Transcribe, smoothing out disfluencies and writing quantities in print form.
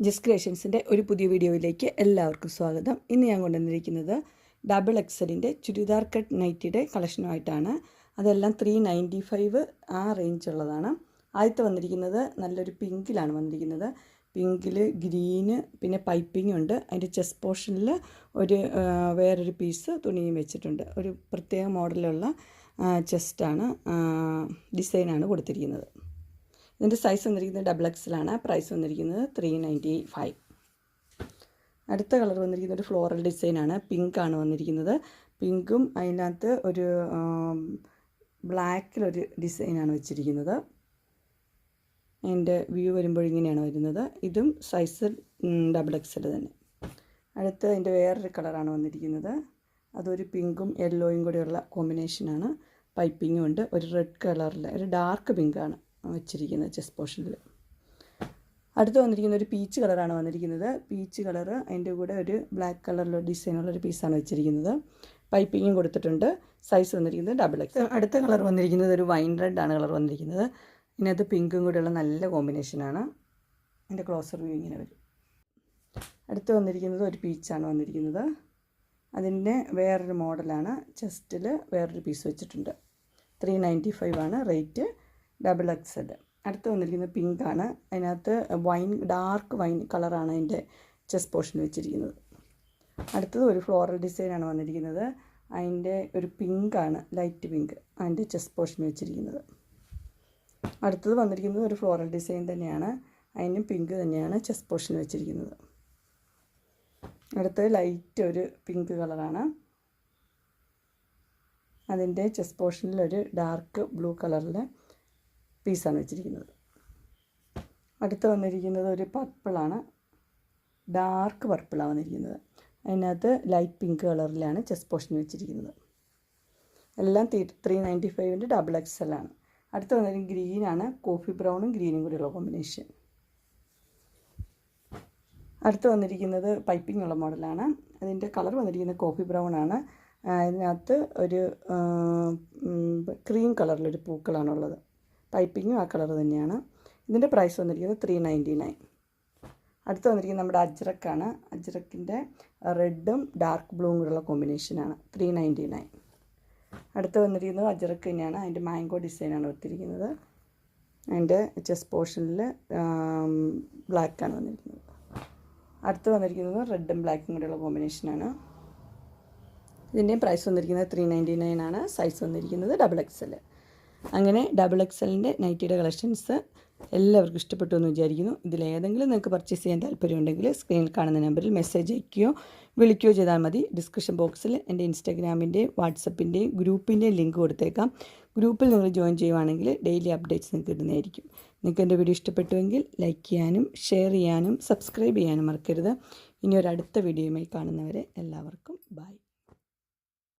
Just ക്രിയേഷൻസിൻ്റെ ഒരു പുതിയ വീഡിയോയിലേക്ക് എല്ലാവർക്കും സ്വാഗതം. ഇന്ന് ഞാൻ കൊണ്ടുവന്നിരിക്കുന്നത് ഡബിൾ എക്സലിൻ്റെ ചുരിദാർ കട്ട് നൈറ്റിയുടെ കളക്ഷനുമായിട്ടാണ്. അതെല്ലാം 395 ആ റേഞ്ചുള്ളതാണ്. ആദ്യത്തെ വന്നിരിക്കുന്നത് നല്ലൊരു പിങ്കിലാണ് വന്നിരിക്കുന്നത്. പിങ്കിൽ ഗ്രീന് പിന്നെ പൈപ്പിംഗ് ഉണ്ട്. അതിൻ്റെ ചെസ്റ്റ് പോർഷനിൽ വേറൊരു പീസ് തുണിയും വെച്ചിട്ടുണ്ട്. ഒരു പ്രത്യേക മോഡലുള്ള ചെസ്റ്റാണ്, ഡിസൈനാണ് കൊടുത്തിരിക്കുന്നത്. ഇതിൻ്റെ സൈസ് വന്നിരിക്കുന്നത് ഡബിൾ എക്സലാണ്. പ്രൈസ് വന്നിരിക്കുന്നത് 395. അടുത്ത കളർ വന്നിരിക്കുന്നത് ഒരു ഫ്ലോറൽ ഡിസൈനാണ്. പിങ്കാണ് വന്നിരിക്കുന്നത്. പിങ്കും അതിനകത്ത് ഒരു ബ്ലാക്കിലൊരു ഡിസൈനാണ് വെച്ചിരിക്കുന്നത്. അതിൻ്റെ വ്യൂ വരുമ്പോൾ ഇങ്ങനെയാണ് വരുന്നത്. ഇതും സൈസ് ഡബിൾ എക്സൽ തന്നെ. അടുത്ത് അതിൻ്റെ വേറൊരു കളറാണ് വന്നിരിക്കുന്നത്. അതൊരു പിങ്കും യെല്ലോയും കൂടെയുള്ള കോമ്പിനേഷനാണ്. പൈപ്പിങ്ങും ഉണ്ട്. ഒരു റെഡ് കളറിൽ ഒരു ഡാർക്ക് പിങ്കാണ് വെച്ചിരിക്കുന്നത് ചെസ്റ്റ് പോർഷനിൽ. അടുത്ത് വന്നിരിക്കുന്ന ഒരു പീച്ച് കളറാണ് വന്നിരിക്കുന്നത്. പീച്ച് കളർ അതിൻ്റെ കൂടെ ഒരു ബ്ലാക്ക് കളറിലുള്ള ഡിസൈനുള്ളൊരു പീസാണ് വെച്ചിരിക്കുന്നത്. പൈപ്പിങ്ങും കൊടുത്തിട്ടുണ്ട്. സൈസ് വന്നിരിക്കുന്നത് ഡബിൾ എക്സ്. അടുത്ത കളർ വന്നിരിക്കുന്നത് ഒരു വൈൻ റെഡാണ് കളർ വന്നിരിക്കുന്നത്. ഇതിനകത്ത് പിങ്കും കൂടെയുള്ള നല്ല കോമ്പിനേഷനാണ്. അതിൻ്റെ ക്ലോസർ വ്യൂ ഇങ്ങനെ വരും. അടുത്ത് വന്നിരിക്കുന്നത് ഒരു പീച്ചാണ് വന്നിരിക്കുന്നത്. അതിൻ്റെ വേറൊരു മോഡലാണ്. ചെസ്റ്റിൽ വേറൊരു പീസ് വെച്ചിട്ടുണ്ട്. 395 ആണ് റേറ്റ്. Double XL. അടുത്ത് വന്നിരിക്കുന്നത് പിങ്കാണ്. അതിനകത്ത് ഡാർക്ക് വൈൻ കളറാണ് അതിൻ്റെ ചെസ്റ്റ് പോർഷൻ വെച്ചിരിക്കുന്നത്. അടുത്തത് ഒരു ഫ്ലോറൽ ഡിസൈനാണ് വന്നിരിക്കുന്നത്. അതിൻ്റെ ഒരു പിങ്കാണ്, ലൈറ്റ് പിങ്ക് അതിൻ്റെ ചെസ്റ്റ് പോർഷൻ വെച്ചിരിക്കുന്നത്. അടുത്തത് വന്നിരിക്കുന്നത് ഒരു ഫ്ലോറൽ ഡിസൈൻ തന്നെയാണ്. അതിനും പിങ്ക് തന്നെയാണ് ചെസ്റ്റ് പോർഷൻ വെച്ചിരിക്കുന്നത്. അടുത്തത് ലൈറ്റ് ഒരു പിങ്ക് കളറാണ്. അതിൻ്റെ ചെസ്റ്റ് പോർഷനിൽ ഒരു ഡാർക്ക് ബ്ലൂ കളറിൽ പീസാണ് വെച്ചിരിക്കുന്നത്. അടുത്ത് വന്നിരിക്കുന്നത് ഒരു പർപ്പിളാണ്. ഡാർക്ക് പർപ്പിളാണ് വന്നിരിക്കുന്നത്. അതിനകത്ത് ലൈറ്റ് പിങ്ക് കളറിലാണ് ചെസ്റ്റ് പോർഷൻ വെച്ചിരിക്കുന്നത്. എല്ലാം 395 ഡബിൾ എക്സൽ ആണ്. അടുത്ത് വന്നിരിക്കുന്നത് ഗ്രീനാണ്. കോഫി ബ്രൗണും ഗ്രീനും കൂടിയുള്ള കോമ്പിനേഷൻ. അടുത്ത് വന്നിരിക്കുന്നത് പൈപ്പിംഗ് ഉള്ള മോഡലാണ്. അതിൻ്റെ കളർ വന്നിരിക്കുന്നത് കോഫി ബ്രൗൺ ആണ്. അതിനകത്ത് ഒരു ക്രീം കളറിലൊരു പൂക്കളാണുള്ളത്. പൈപ്പിങ്ങും ആ കളർ തന്നെയാണ്. ഇതിൻ്റെ പ്രൈസ് വന്നിരിക്കുന്നത് 399. അടുത്ത് വന്നിരിക്കുന്നത് നമ്മുടെ അജ്രക്കാണ്. അജ്രക്കിൻ്റെ റെഡും ഡാർക്ക് ബ്ലൂവും കൂടെയുള്ള കോമ്പിനേഷനാണ്. 399. അടുത്ത് വന്നിരിക്കുന്നത് അജ്രക്ക് തന്നെയാണ്. അതിൻ്റെ മാംഗോ ഡിസൈനാണ് കൊടുത്തിരിക്കുന്നത്. അതിൻ്റെ ചെസ്റ്റ് പോർഷനിൽ ബ്ലാക്കാണ് വന്നിരിക്കുന്നത്. അടുത്ത് വന്നിരിക്കുന്നത് റെഡും ബ്ലാക്കും കൂടെയുള്ള കോമ്പിനേഷനാണ്. ഇതിൻ്റെയും പ്രൈസ് വന്നിരിക്കുന്നത് 399 ആണ്. സൈസ് വന്നിരിക്കുന്നത് ഡബിൾ എക്സൽ. അങ്ങനെ ഡബിൾ എക്സലിൻ്റെ നൈറ്റിയുടെ കളക്ഷൻസ് എല്ലാവർക്കും ഇഷ്ടപ്പെട്ടു എന്ന് വിചാരിക്കുന്നു. ഇതിലേതെങ്കിലും നിങ്ങൾക്ക് പർച്ചേസ് ചെയ്യാൻ താല്പര്യമുണ്ടെങ്കിൽ സ്ക്രീനിൽ കാണുന്ന നമ്പറിൽ മെസ്സേജ് അയക്കുകയോ വിളിക്കുകയോ ചെയ്താൽ മതി. ഡിസ്ക്രിപ്ഷൻ ബോക്സിൽ എൻ്റെ ഇൻസ്റ്റാഗ്രാമിൻ്റെയും വാട്സപ്പിൻ്റെയും ഗ്രൂപ്പിൻ്റെയും ലിങ്ക് കൊടുത്തേക്കാം. ഗ്രൂപ്പിൽ നിങ്ങൾ ജോയിൻ ചെയ്യുവാണെങ്കിൽ ഡെയിലി അപ്ഡേറ്റ്സ് നിങ്ങൾക്ക് കിട്ടുന്നതായിരിക്കും. നിങ്ങൾക്ക് എൻ്റെ വീഡിയോ ഇഷ്ടപ്പെട്ടുവെങ്കിൽ ലൈക്ക് ചെയ്യാനും ഷെയർ ചെയ്യാനും സബ്സ്ക്രൈബ് ചെയ്യാനും മറക്കരുത്. ഇനി ഒരു അടുത്ത വീഡിയോയുമായി കാണുന്നവരെ എല്ലാവർക്കും ബൈ.